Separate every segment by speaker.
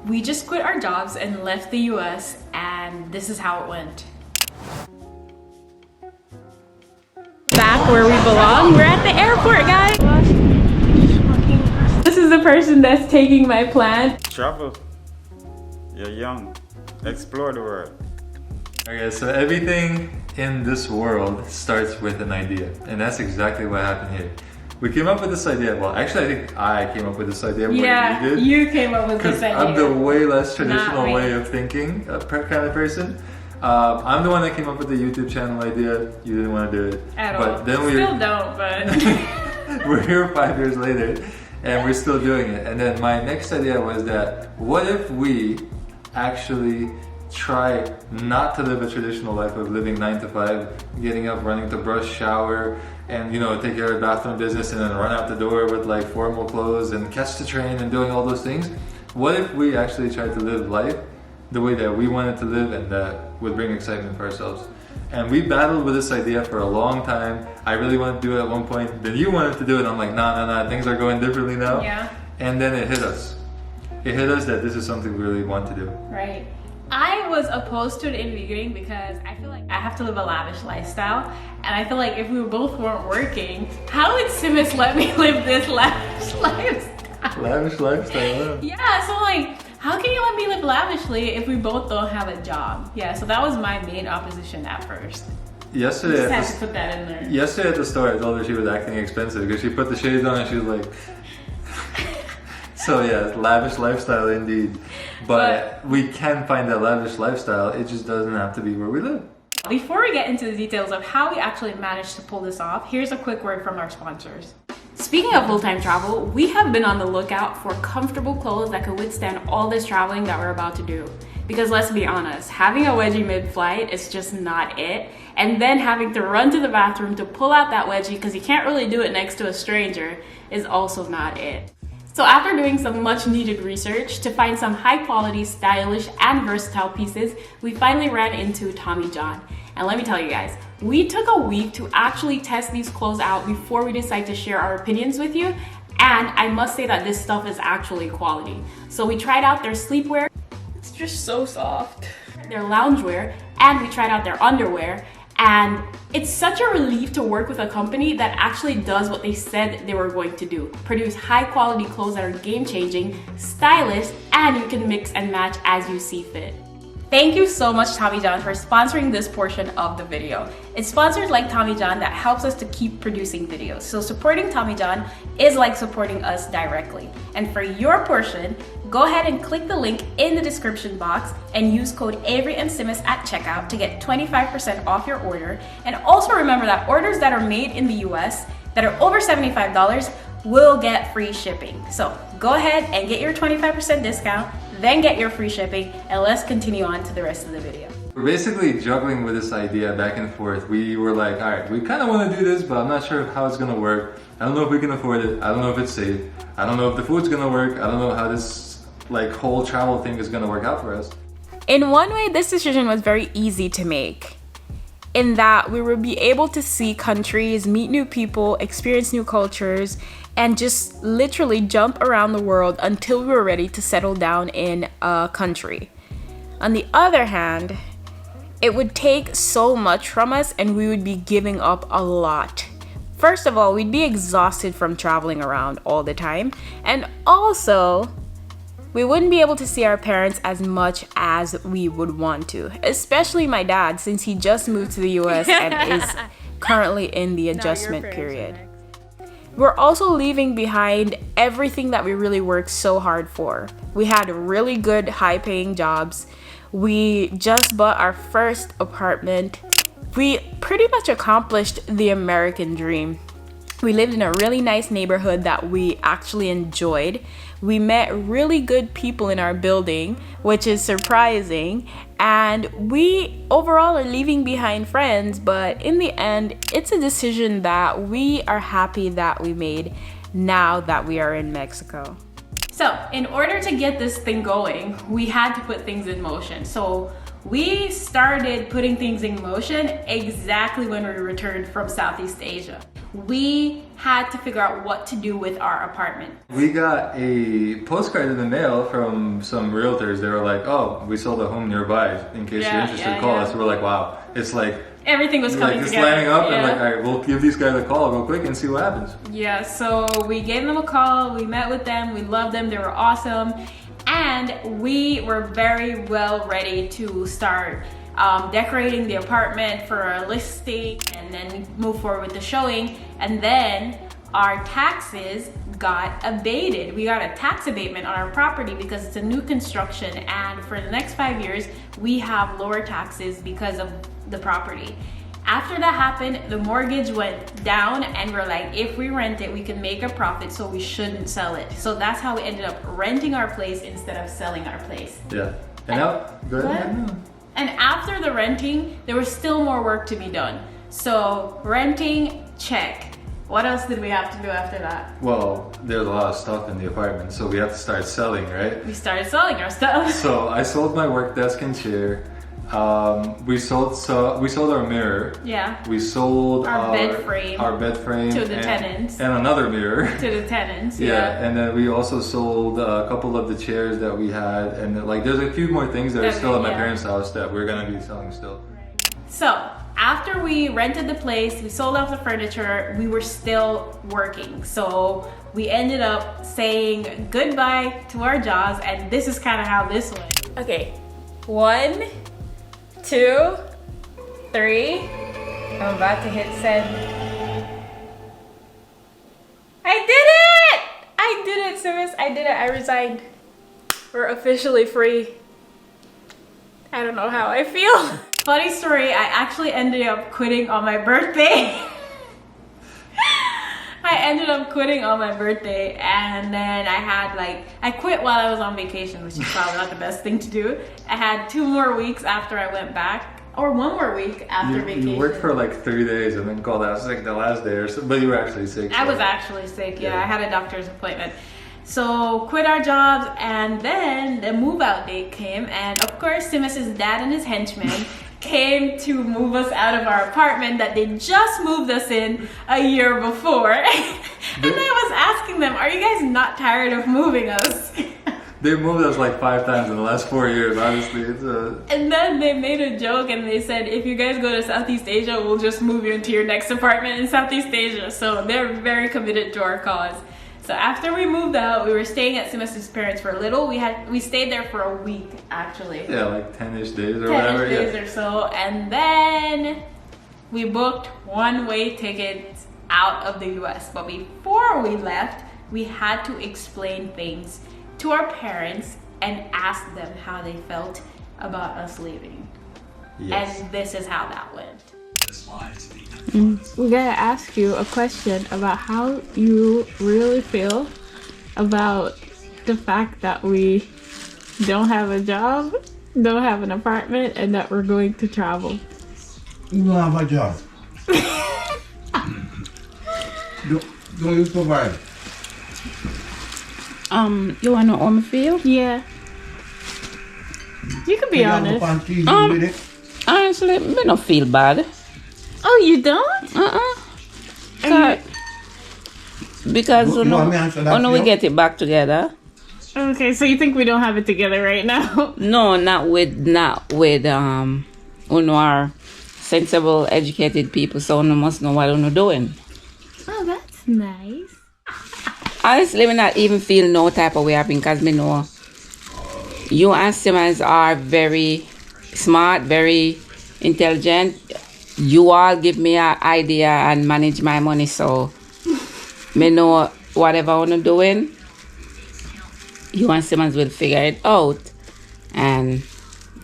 Speaker 1: We just quit our jobs and left the US, and this is how it went. Back where we belong. We're at the airport, guys. This is the person that's taking my plan.
Speaker 2: Travel. You're young. Explore the world.
Speaker 3: Okay, so everything in this world starts with an idea, and that's exactly what happened here. We came up with this idea. Well, actually, I think I came up with this idea more than you did.
Speaker 1: You came up with this idea.
Speaker 3: I'm the way less traditional way of thinking kind of person. I'm the one that came up with the YouTube channel idea. You didn't want to do it.
Speaker 1: At
Speaker 3: but
Speaker 1: all.
Speaker 3: Then
Speaker 1: Still don't, but...
Speaker 3: we're here 5 years later, and we're still doing it. And then my next idea was that, what if we actually try not to live a traditional life of living 9 to 5, getting up, running to brush, shower, and take care of bathroom business, and then run out the door with like formal clothes and catch the train and doing all those things. What if we actually tried to live life the way that we wanted to live and that would bring excitement for ourselves? And we battled with this idea for a long time. I really wanted to do it at one point, then you wanted to do it. I'm like, nah, things are going differently now.
Speaker 1: Yeah.
Speaker 3: And then it hit us. It hit us that this is something we really want to do.
Speaker 1: Right. I was opposed to it in the beginning because I feel like I have to live a lavish lifestyle, and I feel like if we both weren't working, how would Simus let me live this lavish lifestyle?
Speaker 3: Lavish lifestyle.
Speaker 1: Yeah, so like, how can you let me live lavishly if we both don't have a job? Yeah, so that was my main opposition at first.
Speaker 3: Yesterday,
Speaker 1: just had to put that in there.
Speaker 3: Yesterday at the store, I told her she was acting expensive because she put the shades on and she was like. So yeah, lavish lifestyle indeed. But we can find that lavish lifestyle, it just doesn't have to be where we live.
Speaker 1: Before we get into the details of how we actually managed to pull this off, here's a quick word from our sponsors. Speaking of full-time travel, we have been on the lookout for comfortable clothes that could withstand all this traveling that we're about to do. Because let's be honest, having a wedgie mid-flight is just not it. And then having to run to the bathroom to pull out that wedgie because you can't really do it next to a stranger is also not it. So after doing some much needed research to find some high quality, stylish, and versatile pieces, we finally ran into Tommy John. And let me tell you guys, we took a week to actually test these clothes out before we decide to share our opinions with you. And I must say that this stuff is actually quality. So we tried out their sleepwear. It's just so soft. Their loungewear, and we tried out their underwear. And it's such a relief to work with a company that actually does what they said they were going to do. Produce high quality clothes that are game changing, stylish, and you can mix and match as you see fit. Thank you so much, Tommy John, for sponsoring this portion of the video. It's sponsors like Tommy John that helps us to keep producing videos. So supporting Tommy John is like supporting us directly. And for your portion, go ahead and click the link in the description box and use code Avery and Simus at checkout to get 25% off your order. And also remember that orders that are made in the US that are over $75 will get free shipping. So go ahead and get your 25% discount, then get your free shipping, and let's continue on to the rest of the video.
Speaker 3: We're basically juggling with this idea back and forth. We were like, all right, we kind of want to do this, but I'm not sure how it's going to work. I don't know if we can afford it. I don't know if it's safe. I don't know if the food's going to work. I don't know how this whole travel thing is going to work out for us.
Speaker 1: In one way, this decision was very easy to make, in that we would be able to see countries, meet new people, experience new cultures, and just literally jump around the world until we were ready to settle down in a country. On the other hand, it would take so much from us and we would be giving up a lot. First of all, we'd be exhausted from traveling around all the time, and also we wouldn't be able to see our parents as much as we would want to, especially my dad, since he just moved to the US and is currently in the adjustment period. We're also leaving behind everything that we really worked so hard for. We had really good high-paying jobs. We just bought our first apartment. We pretty much accomplished the American dream. We lived in a really nice neighborhood that we actually enjoyed. We met really good people in our building, which is surprising. And we overall are leaving behind friends, but in the end, it's a decision that we are happy that we made now that we are in Mexico. So in order to get this thing going, we had to put things in motion. So we started putting things in motion exactly when we returned from Southeast Asia. we had to figure out what to do with our apartment.
Speaker 3: We got a postcard in the mail from some realtors. They were like, "Oh, we sold a home nearby. In case you're interested, call us." We're like, "Wow!" It's like
Speaker 1: everything was coming
Speaker 3: it's
Speaker 1: together.
Speaker 3: lining up, and like, all right, we'll give these guys a call real quick and see what happens.
Speaker 1: Yeah. So we gave them a call. We met with them. We loved them. They were awesome, and we were very well ready to start decorating the apartment for a listing, and then move forward with the showing. And then our taxes got abated. We got a tax abatement on our property because it's a new construction, and for the next 5 years we have lower taxes because of the property. After that happened, the mortgage went down, and we're like, if we rent it we can make a profit, so we shouldn't sell it. So that's how we ended up renting our place instead of selling our place.
Speaker 3: Yeah. And now, go ahead.
Speaker 1: And after the renting, there was still more work to be done. So renting, check. What else did we have to do after that?
Speaker 3: Well, there's a lot of stuff in the apartment, so we have to start selling, right?
Speaker 1: We started selling our stuff.
Speaker 3: So I sold my work desk and chair. We sold our mirror.
Speaker 1: Yeah.
Speaker 3: We sold
Speaker 1: our bed frame.
Speaker 3: Our bed frame
Speaker 1: to the tenants.
Speaker 3: And another mirror.
Speaker 1: To the tenants.
Speaker 3: Yeah. And then we also sold a couple of the chairs that we had, and like there's a few more things that are still at my parents' house that we're gonna be selling still.
Speaker 1: So after we rented the place, we sold off the furniture, we were still working. So we ended up saying goodbye to our jobs, and this is kind of how this went. Okay, 1, 2, 3. I'm about to hit send. I did it! I did it, Simus. I did it. I resigned. We're officially free. I don't know how I feel. Funny story, I actually ended up quitting on my birthday. I ended up quitting on my birthday, and then I quit while I was on vacation, which is probably not the best thing to do. I had 2 more weeks after I went back, or 1 more week after vacation.
Speaker 3: You worked for like 3 days and then called out sick the last day or something, but you were actually sick.
Speaker 1: I was actually sick, yeah. I had a doctor's appointment. So quit our jobs, and then the move out date came, and of course Simus's dad and his henchmen came to move us out of our apartment that they just moved us in a year before. And I was asking them, are you guys not tired of moving us?
Speaker 3: They moved us like 5 times in the last 4 years, honestly.
Speaker 1: And then they made a joke and they said, if you guys go to Southeast Asia, we'll just move you into your next apartment in Southeast Asia. So they're very committed to our cause. So after we moved out, we were staying at Simus's parents for a little. We stayed there for a week, actually.
Speaker 3: Yeah, like 10-ish days or whatever.
Speaker 1: 10-ish days or so. And then we booked one-way tickets out of the US. But before we left, we had to explain things to our parents and ask them how they felt about us leaving. Yes. And this is how that went. We gotta ask you a question about how you really feel about the fact that we don't have a job, don't have an apartment, and that we're going to travel.
Speaker 4: You don't have a job. Don't you provide?
Speaker 5: You wanna know how I feel?
Speaker 1: Yeah. You can be honest.
Speaker 5: Honestly, me not feel bad.
Speaker 1: Oh, you don't?
Speaker 5: Because we get it back together.
Speaker 1: Okay, so you think we don't have it together right now?
Speaker 5: No, not with our sensible, educated people. So we must know what we're doing.
Speaker 1: Oh, that's nice.
Speaker 5: Honestly, me not even feel no type of way happening because me know you and Simmons are very smart, very intelligent. You all give me an idea and manage my money, so me know whatever I'm doing, you and Simmons will figure it out. And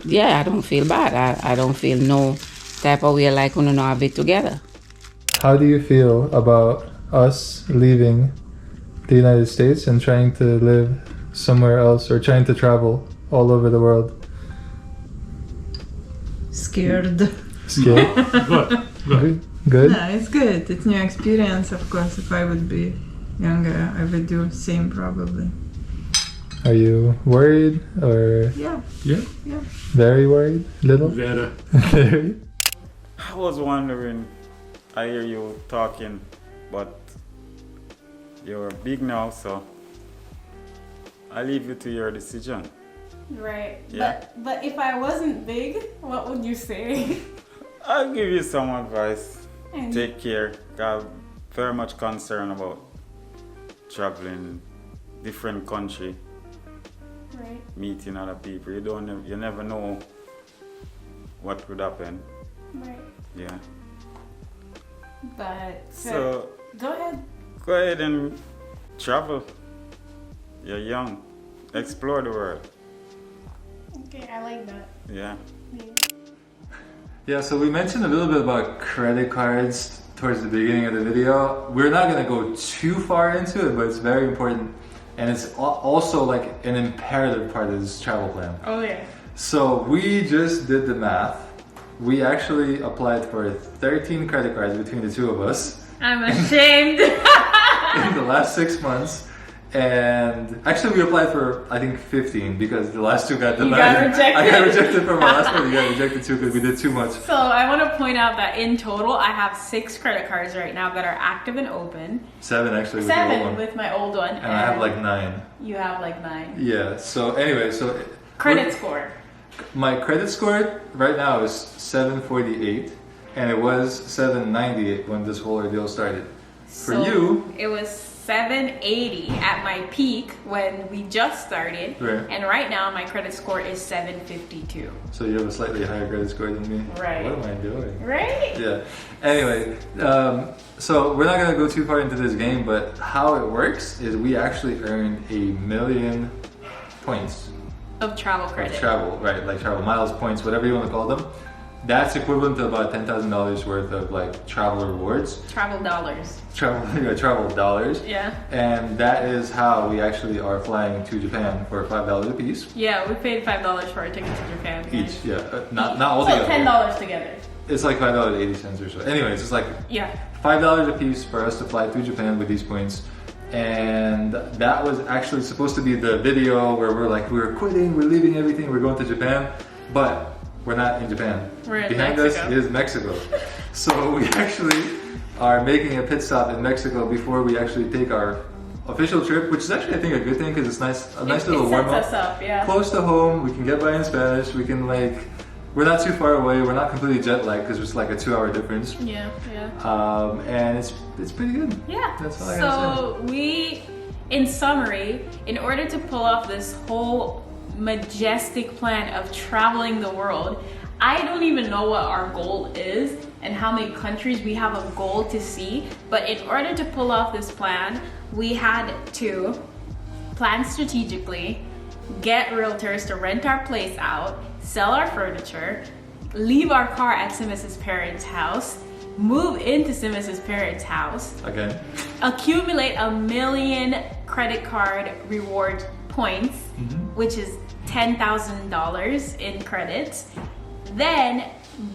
Speaker 5: yeah, I don't feel bad. I don't feel no type of way like we don't have it together.
Speaker 3: How do you feel about us leaving the United States and trying to live somewhere else, or trying to travel all over the world?
Speaker 6: Scared.
Speaker 3: Scared? Good?
Speaker 6: Yeah, it's good. It's new experience, of course. If I would be younger, I would do same probably.
Speaker 3: Are you worried or?
Speaker 6: Yeah.
Speaker 3: Very worried? Little?
Speaker 2: Very.
Speaker 3: Very?
Speaker 2: I was wondering, I hear you talking but you're big now, so I leave it to your decision.
Speaker 1: Right.
Speaker 2: Yeah.
Speaker 1: But if I wasn't big, what would you say?
Speaker 2: I'll give you some advice.
Speaker 1: And-
Speaker 2: Take care. I'm very much concerned about traveling different country,
Speaker 1: Right.
Speaker 2: meeting other people. You never know what would happen.
Speaker 1: Right.
Speaker 2: Yeah.
Speaker 1: But
Speaker 2: So
Speaker 1: go ahead.
Speaker 2: go ahead and travel. You're young. Explore the world.
Speaker 1: Okay, I like that.
Speaker 2: Yeah.
Speaker 3: Yeah, so we mentioned a little bit about credit cards towards the beginning of the video. We're not gonna go too far into it, but it's very important. And it's also like an imperative part of this travel plan.
Speaker 1: Oh yeah.
Speaker 3: So we just did the math. We actually applied for 13 credit cards between the two of us
Speaker 1: I'm ashamed.
Speaker 3: in the last 6 months. And actually we applied for, I think, 15 because the last two got
Speaker 1: You
Speaker 3: denied.
Speaker 1: got rejected.
Speaker 3: I got rejected from our last one. We got rejected too because we did too much.
Speaker 1: So I want to point out that in total, I have 6 credit cards right now that are active and open.
Speaker 3: 7 actually with the old
Speaker 1: 7
Speaker 3: one.
Speaker 1: with my old one.
Speaker 3: And I have like 9.
Speaker 1: You have like 9.
Speaker 3: Yeah, so anyway, so
Speaker 1: Credit score.
Speaker 3: my credit score right now is 748 and it was 798 when this whole ordeal started. For
Speaker 1: So
Speaker 3: you,
Speaker 1: it was 780 at my peak when we just started.
Speaker 3: Right.
Speaker 1: And right now my credit score is 752.
Speaker 3: so you have a slightly higher credit score than me.
Speaker 1: Right.
Speaker 3: What am I doing?
Speaker 1: Right?
Speaker 3: Yeah. Anyway, so we're not gonna go too far into this game, but how it works is we actually earned 1,000,000 points
Speaker 1: Of travel credit.
Speaker 3: of travel, right? Like travel miles, points, whatever you want to call them. That's equivalent to about $10,000 worth of like travel rewards,
Speaker 1: Travel dollars.
Speaker 3: travel dollars.
Speaker 1: Yeah.
Speaker 3: And that is how we actually are flying to Japan for $5 a piece
Speaker 1: Yeah, we paid $5 for a ticket to Japan.
Speaker 3: each. Yeah, not all
Speaker 1: So
Speaker 3: together.
Speaker 1: $10 together.
Speaker 3: It's like $5.80 or so. Anyways, it's like
Speaker 1: Yeah.
Speaker 3: $5 a piece for us to fly to Japan with these points. And that was actually supposed to be the video where we're quitting, we're leaving everything, we're going to Japan, but we're not in Japan.
Speaker 1: We're in
Speaker 3: Behind
Speaker 1: Mexico.
Speaker 3: us is Mexico. So we actually are making a pit stop in Mexico before we actually take our official trip, which is actually I think a good thing because it's a nice little
Speaker 1: it
Speaker 3: warm
Speaker 1: sets
Speaker 3: up.
Speaker 1: us up, yeah.
Speaker 3: Close to home, we can get by in Spanish, we can we're not too far away, we're not completely jet lagged because it's like a 2-hour difference.
Speaker 1: Yeah, yeah.
Speaker 3: And it's pretty good.
Speaker 1: Yeah.
Speaker 3: That's all I gotta say.
Speaker 1: So in summary, in order to pull off this whole majestic plan of traveling the world, I don't even know what our goal is and how many countries we have a goal to see, but in order to pull off this plan, we had to plan strategically, get realtors to rent our place out, sell our furniture, leave our car at Simus's parents' house, move into Simus's parents' house,
Speaker 3: Again.
Speaker 1: accumulate 1,000,000 credit card reward points, which is $10,000 in credits, then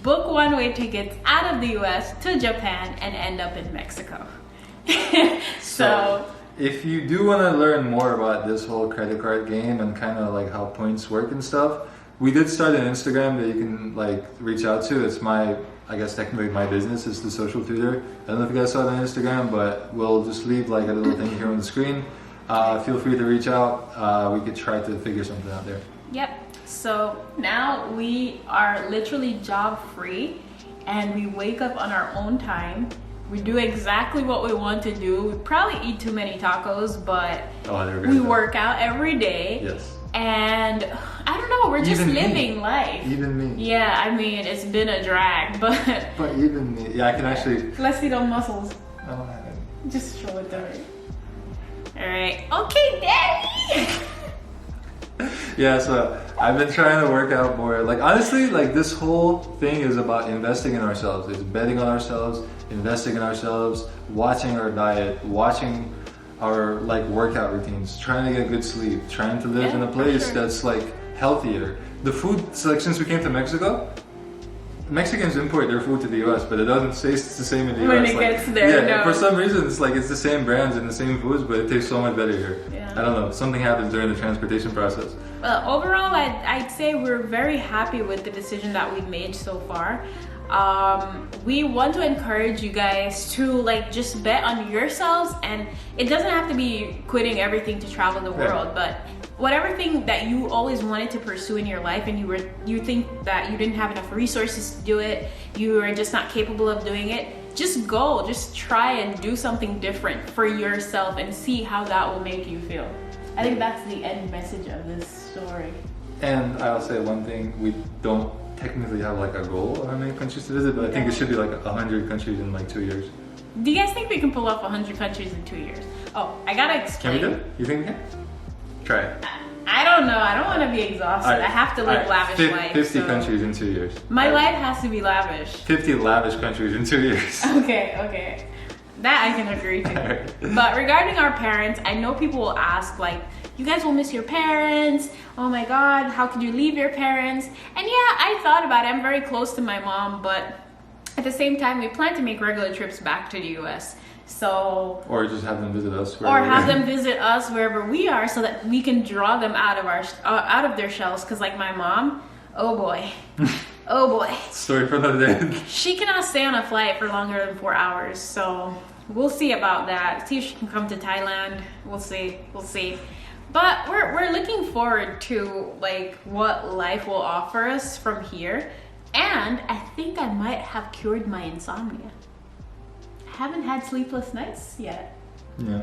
Speaker 1: book one-way tickets out of the US to Japan and end up in Mexico. So
Speaker 3: if you do want to learn more about this whole credit card game and kind of like how points work and stuff, we did start an Instagram that you can like reach out to. It's I guess technically my business is the social tutor. I don't know if you guys saw it on Instagram, but we'll just leave like a little thing here on the screen. Feel free to reach out. We could try to figure something out there.
Speaker 1: Yep. So now we are literally job free and we wake up on our own time. We do exactly what we want to do. We probably eat too many tacos, but we work out every day.
Speaker 3: Yes.
Speaker 1: And I don't know, we're just
Speaker 3: Even me.
Speaker 1: living life.
Speaker 3: Even me.
Speaker 1: Yeah, I mean, it's been a drag, but
Speaker 3: But even me. Yeah, I can actually.
Speaker 1: let's see those muscles.
Speaker 3: I don't have any.
Speaker 1: Just show it to me. All right. Okay, Daddy.
Speaker 3: Yeah, so I've been trying to work out more. Like honestly, like this whole thing is about investing in ourselves. It's betting on ourselves, investing in ourselves, watching our diet, watching our like workout routines, trying to get good sleep, trying to live
Speaker 1: Yeah,
Speaker 3: in a
Speaker 1: for
Speaker 3: place
Speaker 1: sure.
Speaker 3: that's like healthier. The food, so, like since we came to Mexico, Mexicans import their food to the US, but it doesn't taste the same in the
Speaker 1: When
Speaker 3: US.
Speaker 1: it
Speaker 3: Like,
Speaker 1: gets there,
Speaker 3: yeah,
Speaker 1: no.
Speaker 3: for some reason it's like it's the same brands and the same foods, but it tastes so much better here.
Speaker 1: Yeah.
Speaker 3: I don't know, something happens during the transportation process.
Speaker 1: Well, overall, I'd say we're very happy with the decision that we've made so far. We want to encourage you guys to like just bet on yourselves, and it doesn't have to be quitting everything to travel the world, but whatever thing that you always wanted to pursue in your life and you think that you didn't have enough resources to do it, you are just not capable of doing it, just go, just try and do something different for yourself and see how that will make you feel. I think that's the end message of this story.
Speaker 3: And I'll say one thing, we don't technically have like a goal of how many countries to visit, but I think it should be like 100 countries in like 2 years.
Speaker 1: Do you guys think we can pull off 100 countries in 2 years? Oh, I gotta explain.
Speaker 3: Can we do it? You think we can? Try it.
Speaker 1: I don't know. I don't want to be exhausted.
Speaker 3: Right.
Speaker 1: I have to live lavish life.
Speaker 3: 50
Speaker 1: so
Speaker 3: countries in 2 years.
Speaker 1: My life has to be lavish.
Speaker 3: 50 lavish countries in 2 years.
Speaker 1: Okay. That I can agree to.
Speaker 3: Right.
Speaker 1: But regarding our parents, I know people will ask like, you guys will miss your parents. Oh my God, how could you leave your parents? And yeah, I thought about it. I'm very close to my mom, but at the same time, we plan to make regular trips back to the US. So,
Speaker 3: or just have them visit us.
Speaker 1: Or have them visit us wherever we are, so that we can draw them out of their shells. Cause like my mom, oh boy, oh boy.
Speaker 3: Story for another day.
Speaker 1: She cannot stay on a flight for longer than 4 hours. So we'll see about that. See if she can come to Thailand. We'll see. But we're looking forward to like what life will offer us from here. And I think I might have cured my insomnia. Haven't had sleepless nights yet.
Speaker 3: Yeah.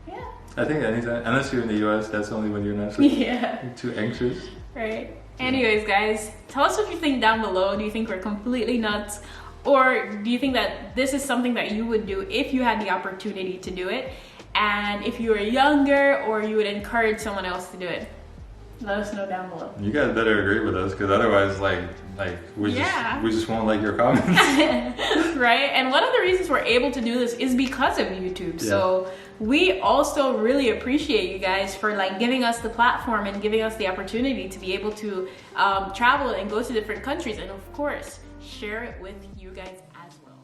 Speaker 1: Yeah.
Speaker 3: I think anytime, unless you're in the US, that's only when you're not too anxious.
Speaker 1: Right. Anyways, guys, tell us what you think down below. Do you think we're completely nuts? Or do you think that this is something that you would do if you had the opportunity to do it? And if you were younger, or you would encourage someone else to do it? Let us know down below.
Speaker 3: You guys better agree with us, because otherwise, we just won't like your comments.
Speaker 1: Right? And one of the reasons we're able to do this is because of YouTube.
Speaker 3: Yeah.
Speaker 1: So we also really appreciate you guys for like giving us the platform and giving us the opportunity to be able to travel and go to different countries, and of course share it with you guys as well.